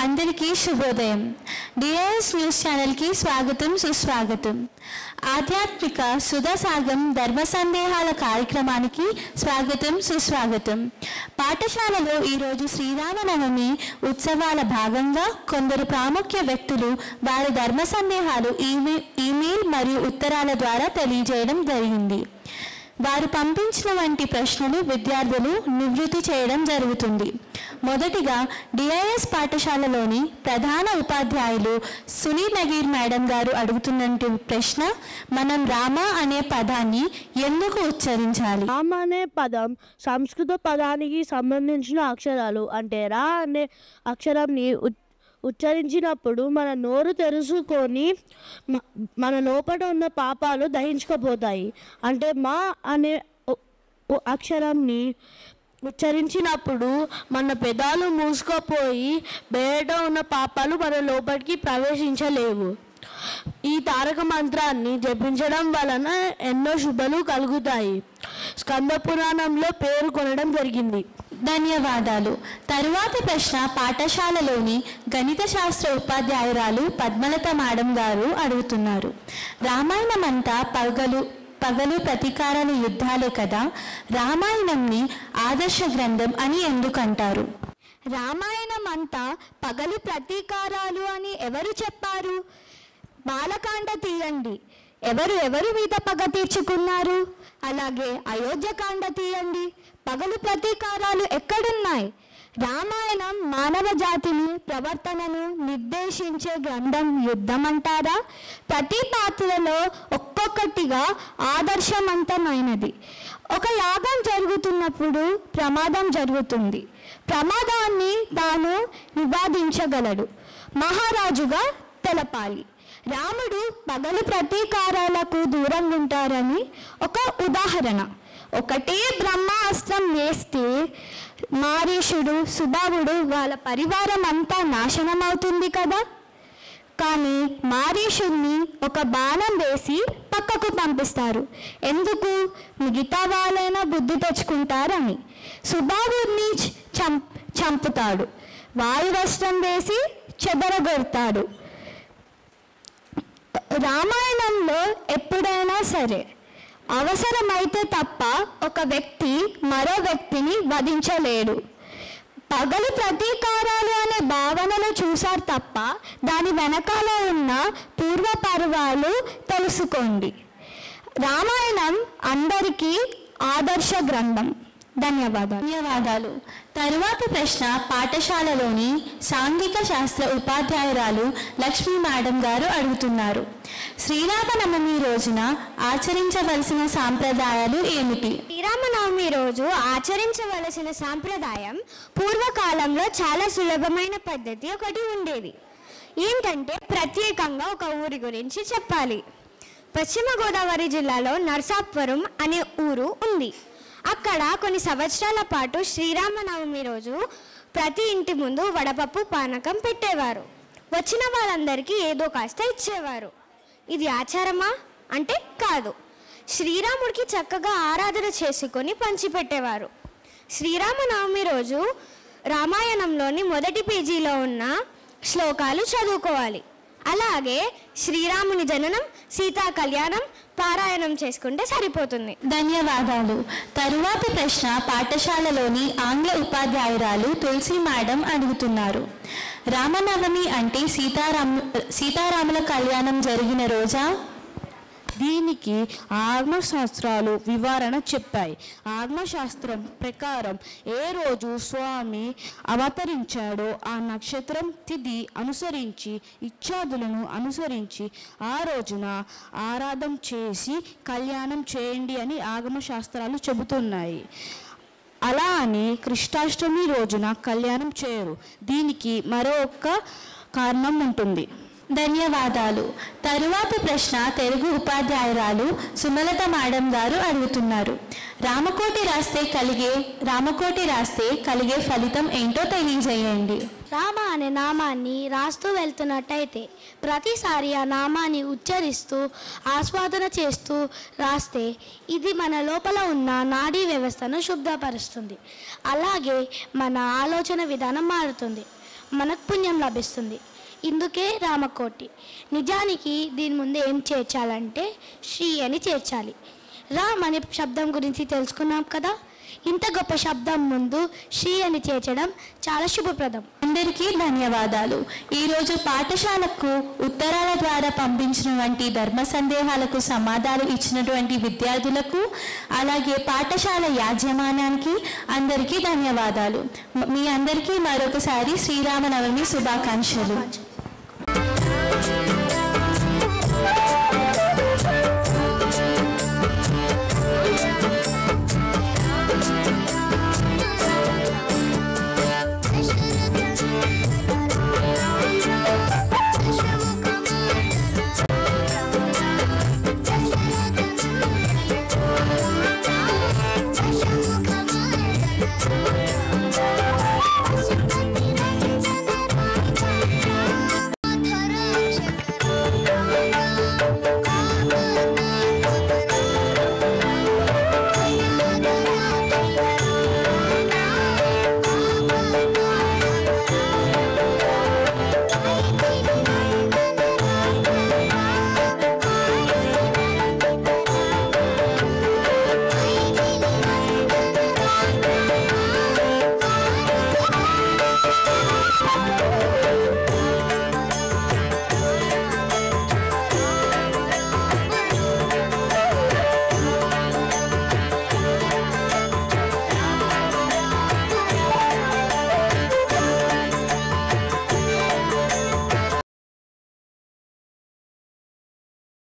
అందరికీ శుభోదయం. DIIs news ఛానల్కి స్వాగతం, సుస్వాగతం. ఆధ్యాత్మిక సుధాసాగం ధర్మ సందేహాల కార్యక్రమానికి స్వాగతం, సుస్వాగతం. పాఠశాలలో ఈరోజు శ్రీరామనవమి ఉత్సవాల భాగంగా కొందరు ప్రాముఖ్య వ్యక్తులు వారి ధర్మ సందేహాలు ఈమెయిల్ మరియు ఉత్తరాల ద్వారా తెలియజేయడం జరిగింది. వారు పంపించిన వంటి ప్రశ్నలు విద్యార్థులు నివృత్తి చేయడం జరుగుతుంది. మొదటిగా డిఐఎస్ పాఠశాలలోని ప్రధాన ఉపాధ్యాయులు సునీల్ నగీర్ మేడం గారు అడుగుతున్న ప్రశ్న, మనం రామ అనే పదాన్ని ఎందుకు ఉచ్చరించాలి? రామ అనే పదం సంస్కృత పదానికి సంబంధించిన అక్షరాలు. అంటే రా అనే అక్షరంని ఉచ్చరించినప్పుడు మన నోరు తెరుచుకొని మన లోపల ఉన్న పాపాలు దహించుకుపోతాయి. అంటే మా అనే అక్షరంని ఉచ్చరించినప్పుడు మన పెదాలు మూసుకుపోయి బయట ఉన్న పాపాలు మన లోపలికి ప్రవేశించలేవు. ఈ తారక మంత్రాన్ని జపించడం వలన ఎన్నో శుభాలు కలుగుతాయి. స్కంద పురాణంలో పేర్కొనడం జరిగింది. ధన్యవాదాలు. తరువాతి ప్రశ్న పాఠశాలలోని గణిత శాస్త్ర ఉపాధ్యాయురాలు పద్మలత మేడం గారు అడుగుతున్నారు. రామాయణం అంతా పగలు ప్రతీకారాల యుద్ధాలే కదా, రామాయణంని ఆదర్శ గ్రంథం అని ఎందుకంటారు? రామాయణం అంతా పగలు ప్రతీకారాలు అని ఎవరు చెప్పారు? బాలకాండ తీయండి, ఎవరు మీద పగ తీర్చుకున్నారు? అలాగే అయోధ్యకాండ తీయండి, పగలు ప్రతీకారాలు ఎక్కడున్నాయి? రామాయణం మానవ జాతిని ప్రవర్తనను నిర్దేశించే గ్రంథం. యుద్ధం అంటారా? ప్రతి పాత్రలో ఒక్కొక్కటిగా ఆదర్శవంతమైనది. ఒక యాగం జరుగుతున్నప్పుడు ప్రమాదం జరుగుతుంది. ప్రమాదాన్ని తాను నివారించగలడు, మహారాజుగా తెలపాలి. రాముడు పగలు ప్రతీకారాలకు దూరంగా ఉంటారని ఒక ఉదాహరణ. ఒకటే బ్రహ్మాస్త్రం వేస్తే మారీషుడు, సుబాహుడు వాళ్ళ పరివారం అంతా నాశనం అవుతుంది కదా. కానీ మారీషుడిని ఒక బాణం వేసి పక్కకు పంపిస్తారు. ఎందుకు? మిగతా వాళ్ళైనా బుద్ధి తెచ్చుకుంటారని. సుబాహుడిని చంపుతాడు, వాయువస్త్రం వేసి చెదరగొడతాడు. రామాయణంలో ఎప్పుడైనా సరే అవసరమైతే తప్ప ఒక వ్యక్తి మరో వ్యక్తిని వధించలేడు. పగలు ప్రతీకారాలు అనే భావనలు చూశారు తప్ప దాని వెనకాల ఉన్న పూర్వపర్వాలు తెలుసుకోండి. రామాయణం అందరికీ ఆదర్శ గ్రంథం. ధన్యవాదాలు. తరువాతి ప్రశ్న పాఠశాలలోని సాంఘిక శాస్త్ర ఉపాధ్యాయురాలు లక్ష్మీ మేడం గారు అడుగుతున్నారు. శ్రీరామనవమి రోజున ఆచరించవలసిన సాంప్రదాయాలు ఏమిటి? శ్రీరామనవమి రోజు ఆచరించవలసిన సాంప్రదాయం పూర్వకాలంలో చాలా సులభమైన పద్ధతి ఒకటి ఉండేది. ఏంటంటే ప్రత్యేకంగా ఒక ఊరి గురించి చెప్పాలి. పశ్చిమ గోదావరి జిల్లాలో నరసాపురం అనే ఊరు ఉంది. అక్కడ కొన్ని సంవత్సరాల పాటు శ్రీరామనవమి రోజు ప్రతి ఇంటి ముందు వడపప్పు పానకం పెట్టేవారు. వచ్చిన వాళ్ళందరికీ ఏదో కాస్త ఇచ్చేవారు. ఇది ఆచారమా అంటే కాదు. శ్రీరాముడికి చక్కగా ఆరాధన చేసుకొని పంచిపెట్టేవారు. శ్రీరామనవమి రోజు రామాయణంలోని మొదటి పేజీలో ఉన్న శ్లోకాలు చదువుకోవాలి. అలాగే శ్రీరాముని జననం, సీతా కళ్యాణం పారాయణం చేసుకుంటే సరిపోతుంది. ధన్యవాదాలు. తరువాతి ప్రశ్న పాఠశాలలోని ఆంగ్ల ఉపాధ్యాయురాలు తులసి మేడం అడుగుతున్నారు. రామనవమి అంటే సీతారాముల కళ్యాణం జరిగిన రోజా? దీనికి ఆగమశాస్త్రాలు వివరణ చెప్పాయి. ఆగమశాస్త్రం ప్రకారం ఏ రోజు స్వామి అవతరించాడో ఆ నక్షత్రం తిథి అనుసరించి ఇత్యాదులను అనుసరించి ఆ రోజున ఆరాధన చేసి కళ్యాణం చేయండి అని ఆగమశాస్త్రాలు చెబుతున్నాయి. అలా అని కృష్ణాష్టమి రోజున కళ్యాణం చేయరు. దీనికి మరొక కారణం ఉంటుంది. ధన్యవాదాలు. తరువాతి ప్రశ్న తెలుగు ఉపాధ్యాయురాలు సుమలత మేడం గారు అడుగుతున్నారు. రామకోటి రాస్తే కలిగే ఫలితం ఏంటో తెలియజేయండి. రామ అనే నామాన్ని రాస్తూ వెళ్తున్నట్టయితే ప్రతిసారి ఆ నామాన్ని ఉచ్చరిస్తూ ఆస్వాదన చేస్తూ రాస్తే ఇది మన లోపల ఉన్న నాడీ వ్యవస్థను శుభ్రపరుస్తుంది. అలాగే మన ఆలోచన విధానం మారుతుంది. మనకు పుణ్యం లభిస్తుంది. ఇందుకే రామకోటి. నిజానికి దీని ముందు ఏం చేర్చాలంటే శ్రీ అని చేర్చాలి. రామ్ అనే శబ్దం గురించి తెలుసుకున్నాం కదా. ఇంత గొప్ప శబ్దం ముందు శ్రీ అని చేర్చడం చాలా శుభప్రదం. అందరికీ ధన్యవాదాలు. ఈరోజు పాఠశాలకు ఉత్తరాల ద్వారా పంపించినటువంటి ధర్మ సందేహాలకు సమాధానాలు ఇచ్చినటువంటి విద్యార్థులకు, అలాగే పాఠశాల యాజమాన్యానికి అందరికీ ధన్యవాదాలు. మీ అందరికీ మరొకసారి శ్రీరామనవమి శుభాకాంక్షలు.